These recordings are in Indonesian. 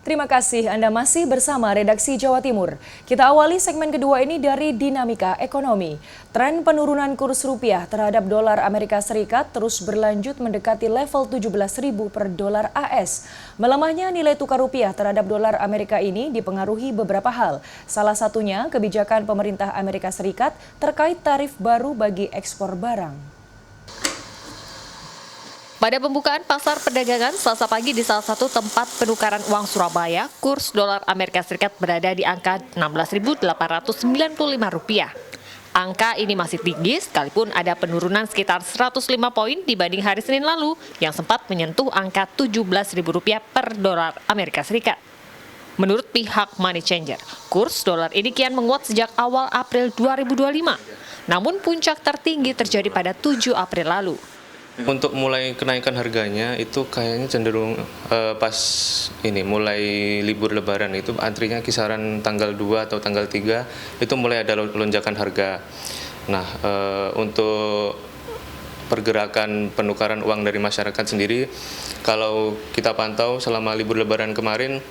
Terima kasih Anda masih bersama Redaksi Jawa Timur. Kita awali segmen kedua ini dari dinamika ekonomi. Tren penurunan kurs rupiah terhadap dolar Amerika Serikat terus berlanjut mendekati level 17.000 per dolar AS. Melemahnya nilai tukar rupiah terhadap dolar Amerika ini dipengaruhi beberapa hal. Salah satunya kebijakan pemerintah Amerika Serikat terkait tarif baru bagi ekspor barang. Pada pembukaan pasar perdagangan Selasa pagi di salah satu tempat penukaran uang Surabaya, kurs dolar Amerika Serikat berada di angka Rp16.895. Angka ini masih tinggi sekalipun ada penurunan sekitar 105 poin dibanding hari Senin lalu yang sempat menyentuh angka Rp17.000 per dolar Amerika Serikat. Menurut pihak Money Changer, kurs dolar ini kian menguat sejak awal April 2025. Namun puncak tertinggi terjadi pada 7 April lalu. Untuk mulai kenaikan harganya itu kayaknya cenderung pas ini mulai libur lebaran itu antrinya kisaran tanggal 2 atau tanggal 3 itu mulai ada lonjakan harga. Nah, untuk pergerakan penukaran uang dari masyarakat sendiri kalau kita pantau selama libur lebaran kemarin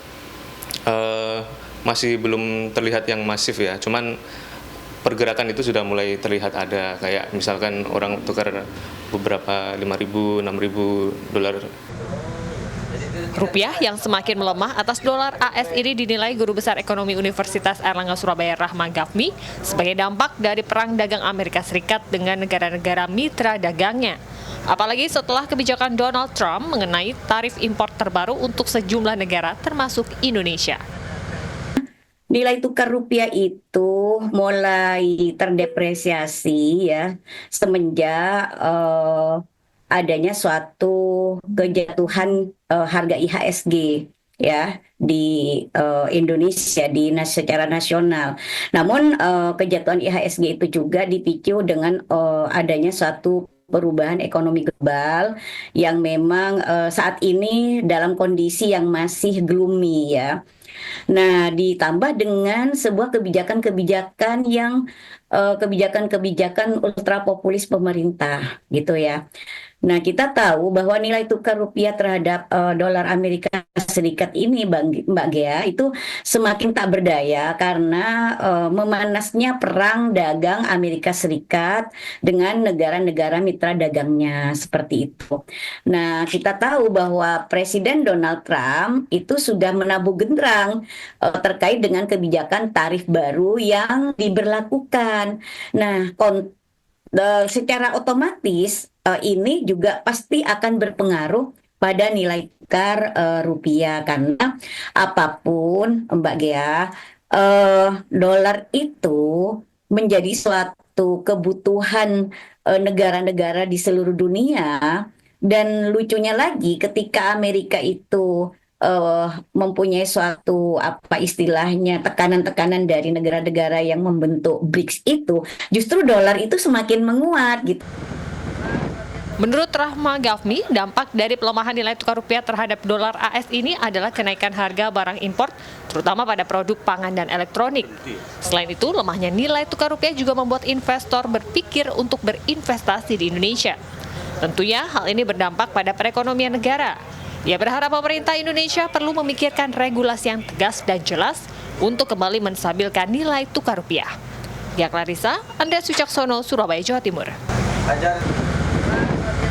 masih belum terlihat yang masif ya. Cuman pergerakan itu sudah mulai terlihat ada, kayak misalkan orang tukar beberapa 5.000, 6.000 dolar. Rupiah yang semakin melemah atas dolar AS ini dinilai Guru Besar Ekonomi Universitas Airlangga Surabaya Rahma Gafmi sebagai dampak dari perang dagang Amerika Serikat dengan negara-negara mitra dagangnya. Apalagi setelah kebijakan Donald Trump mengenai tarif impor terbaru untuk sejumlah negara termasuk Indonesia. Nilai tukar rupiah itu mulai terdepresiasi ya semenjak adanya suatu kejatuhan harga IHSG ya di Indonesia secara nasional. Namun kejatuhan IHSG itu juga dipicu dengan adanya suatu perubahan ekonomi global yang memang saat ini dalam kondisi yang masih gloomy ya. Nah, ditambah dengan sebuah kebijakan-kebijakan yang kebijakan-kebijakan ultra populis pemerintah gitu ya. Nah, kita tahu bahwa nilai tukar rupiah terhadap dolar Amerika Serikat ini, Mbak Gea, itu semakin tak berdaya karena memanasnya perang dagang Amerika Serikat dengan negara-negara mitra dagangnya seperti itu. Nah, kita tahu bahwa Presiden Donald Trump itu sudah menabuh genderang terkait dengan kebijakan tarif baru yang diberlakukan. Nah, secara otomatis ini juga pasti akan berpengaruh pada nilai tukar rupiah karena apapun Mbak Gea, dolar itu menjadi suatu kebutuhan negara-negara di seluruh dunia. Dan lucunya lagi ketika Amerika itu mempunyai suatu apa istilahnya tekanan-tekanan dari negara-negara yang membentuk BRICS itu, justru dolar itu semakin menguat gitu. Menurut Rahma Gafmi, dampak dari pelemahan nilai tukar rupiah terhadap dolar AS ini adalah kenaikan harga barang impor, terutama pada produk pangan dan elektronik. Selain itu, lemahnya nilai tukar rupiah juga membuat investor berpikir untuk berinvestasi di Indonesia. Tentunya hal ini berdampak pada perekonomian negara. Ia berharap pemerintah Indonesia perlu memikirkan regulasi yang tegas dan jelas untuk kembali menstabilkan nilai tukar rupiah. Gia Clarissa, Andreas Wicaksono, Surabaya, Jawa Timur.